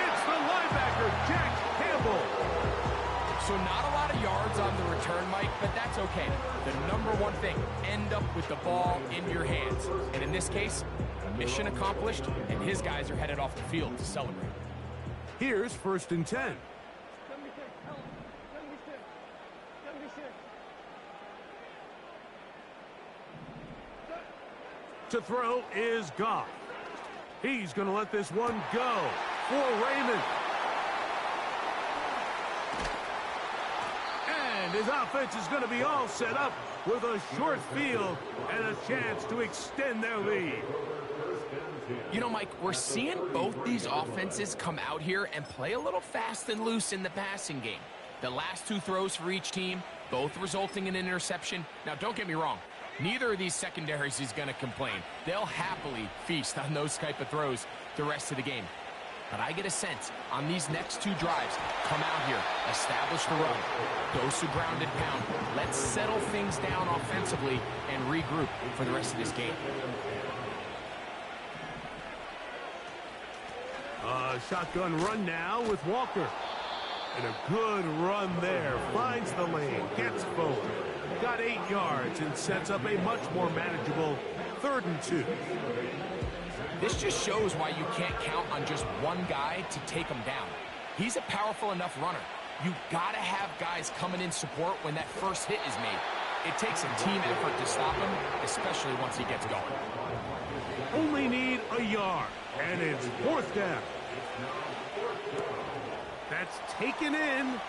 It's the linebacker, Jack Campbell. So not a lot of yards on the return, Mike, but that's okay. The number one thing, end up with the ball in your hands. And in this case, mission accomplished, and his guys are headed off the field to celebrate. Here's 1st and 10. 76, tell him. 76. 76. To throw is Goff. He's going to let this one go for Raymond. And his offense is going to be all set up with a short field and a chance to extend their lead. You know, Mike, we're seeing both these offenses come out here and play a little fast and loose in the passing game. The last 2 throws for each team, both resulting in an interception. Now, don't get me wrong. Neither of these secondaries is going to complain. They'll happily feast on those type of throws the rest of the game. But I get a sense on these next 2 drives, come out here, establish the run, dose of ground and pound. Let's settle things down offensively and regroup for the rest of this game. Shotgun run now with Walker. And a good run there. Finds the lane, gets forward. Got 8 yards and sets up a much more manageable 3rd and 2. This just shows why you can't count on just one guy to take him down. He's a powerful enough runner. You gotta have guys coming in support when that first hit is made. It takes a team effort to stop him, especially once he gets going. Only need a yard, and it's 4th down. That's taken in.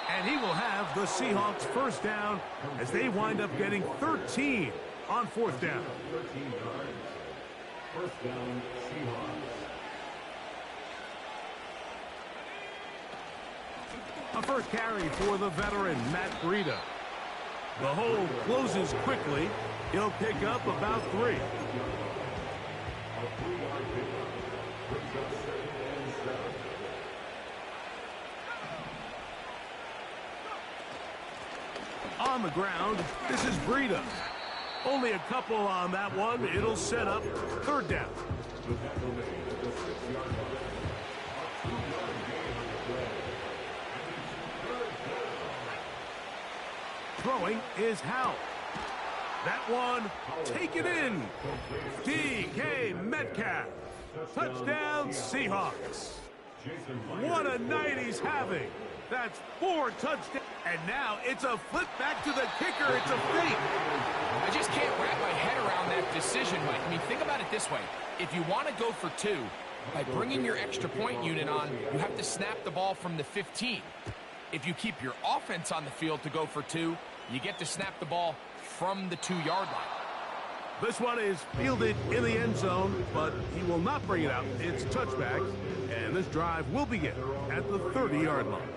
And he will have the Seahawks 1st down as they wind up getting 13 on 4th down. 13 yards. 1st down, Seahawks. A first carry for the veteran, Matt Breida. The hole closes quickly. He'll pick up about 3. On the ground, this is Breida. Only a couple on that one. It'll set up 3rd down. Throwing is Howell. That one taken in. DK Metcalf. Touchdown Seahawks. What a night he's having. That's 4 touchdowns. And now it's a flip back to the kicker. It's a fake. I just can't wrap my head around that decision, Mike. I mean, think about it this way. If you want to go for 2, by bringing your extra point unit on, you have to snap the ball from the 15. If you keep your offense on the field to go for 2, you get to snap the ball from the 2-yard line. This one is fielded in the end zone, but he will not bring it out. It's touchback, and this drive will begin at the 30-yard line.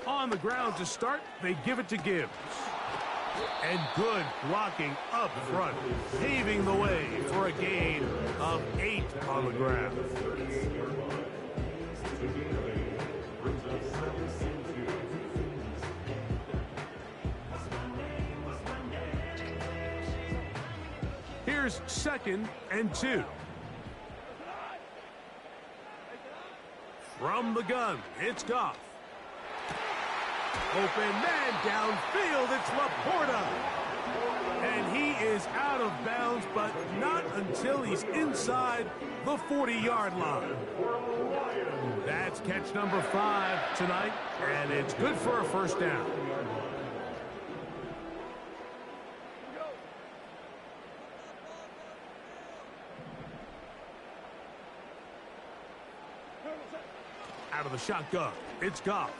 On the ground to start, they give it to Gibbs. And good blocking up front, paving the way for a gain of 8 on the ground. Here's 2nd and 2. From the gun, it's Goff. Open man downfield, it's Laporta. And he is out of bounds, but not until he's inside the 40-yard line. That's catch number 5 tonight, and it's good for a 1st down. Out of the shotgun, it's Goff.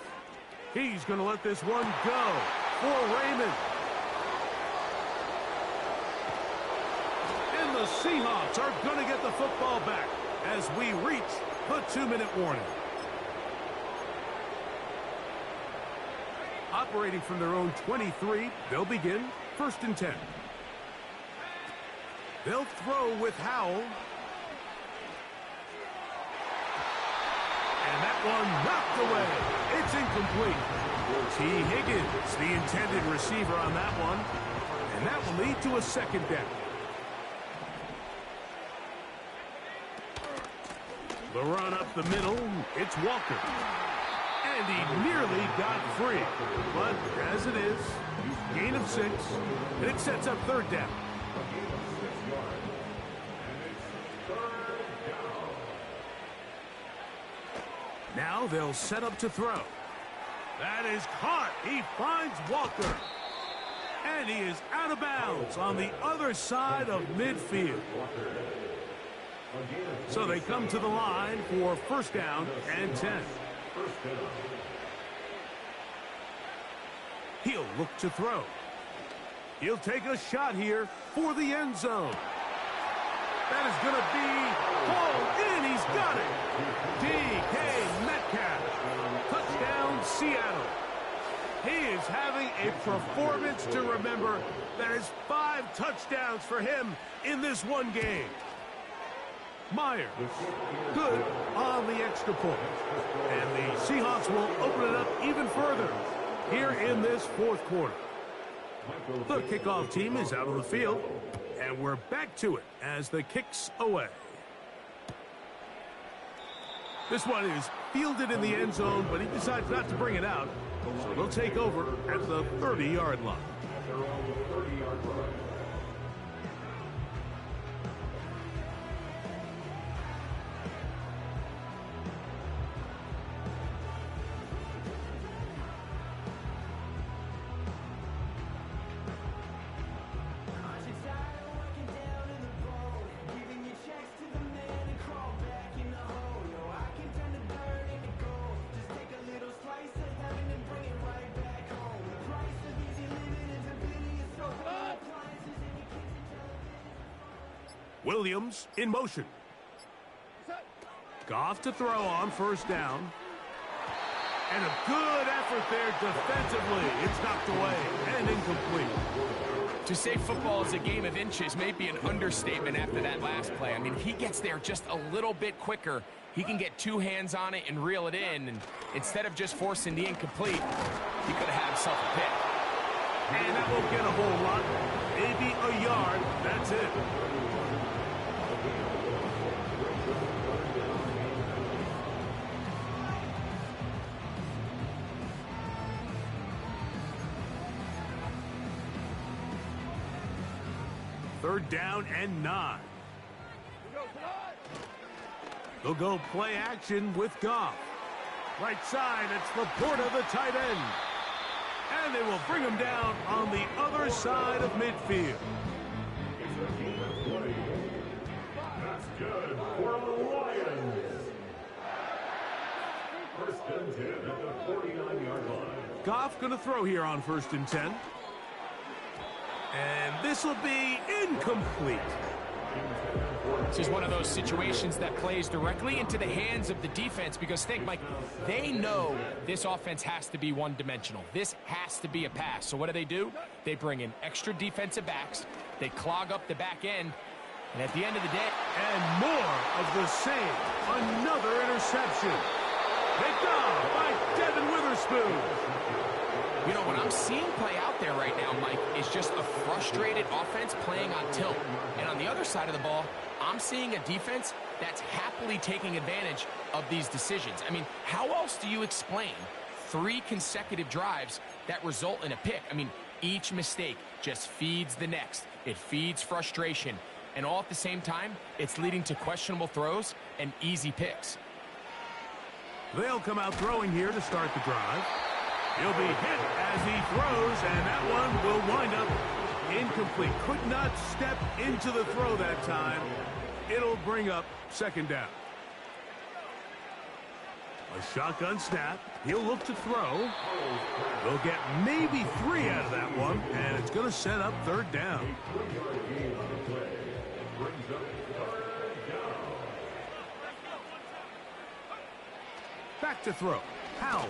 He's going to let this one go for Raymond. And the Seahawks are going to get the football back as we reach the 2-minute warning. Operating from their own 23, they'll begin 1st and 10. They'll throw with Howell. And that one knocked away. It's incomplete. T. Higgins, the intended receiver on that one. And that will lead to a 2nd down. The run up the middle, it's Walker. And he nearly got free. But as it is, gain of 6, and it sets up third down. Now they'll set up to throw. That is caught. He finds Walker. And he is out of bounds on the other side of midfield. So they come to the line for first down and 10. He'll look to throw. He'll take a shot here for the end zone. That is going to be hauled in. He's got it. DK Metcalf. Touchdown, Seattle. He is having a performance to remember. That is 5 touchdowns for him in this one game. Myers, good on the extra point. And the Seahawks will open it up even further here in this fourth quarter. The kickoff team is out on the field, and we're back to it as the kick's away. This one is fielded in the end zone, but he decides not to bring it out. So they'll take over at the 30-yard line. Williams in motion. Goff to throw on first down. And a good effort there defensively. It's knocked away and incomplete. To say football is a game of inches may be an understatement after that last play. I mean, he gets there just a little bit quicker. He can get 2 hands on it and reel it in. And instead of just forcing the incomplete, he could have had himself a pick. And that won't get a whole lot. Maybe a yard. That's it. Third down and 9. They'll go play action with Goff. Right side, it's Laporta, the tight end. And they will bring him down on the other side of midfield. That's good for the Lions. First and 10 at the 49-yard line. Goff going to throw here on first and 10. And this will be incomplete. This is one of those situations that plays directly into the hands of the defense because think, Mike, they know this offense has to be one-dimensional. This has to be a pass. So what do? They bring in extra defensive backs. They clog up the back end. And at the end of the day... And more of the same. Another interception. Picked off by Devin Witherspoon. You know, what I'm seeing play out there right now, Mike, is just a frustrated offense playing on tilt. And on the other side of the ball, I'm seeing a defense that's happily taking advantage of these decisions. I mean, how else do you explain 3 consecutive drives that result in a pick? I mean, each mistake just feeds the next. It feeds frustration. And all at the same time, it's leading to questionable throws and easy picks. They'll come out throwing here to start the drive. He'll be hit as he throws, and that one will wind up incomplete. Could not step into the throw that time. It'll bring up second down. A shotgun snap. He'll look to throw. They'll get maybe 3 out of that one, and it's going to set up third down. Back to throw. Howell.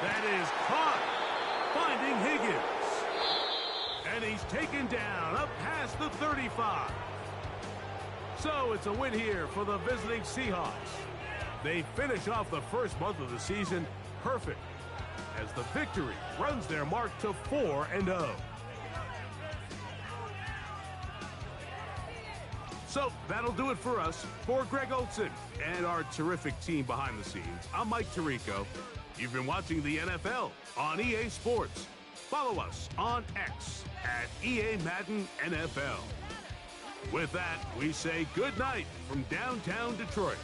That is caught. Finding Higgins. And he's taken down up past the 35. So it's a win here for the visiting Seahawks. They finish off the first month of the season perfect as the victory runs their mark to 4-0. So that'll do it for us. For Greg Olson and our terrific team behind the scenes, I'm Mike Tirico. You've been watching the NFL on EA Sports. Follow us on X at EA Madden NFL. With that, we say good night from downtown Detroit.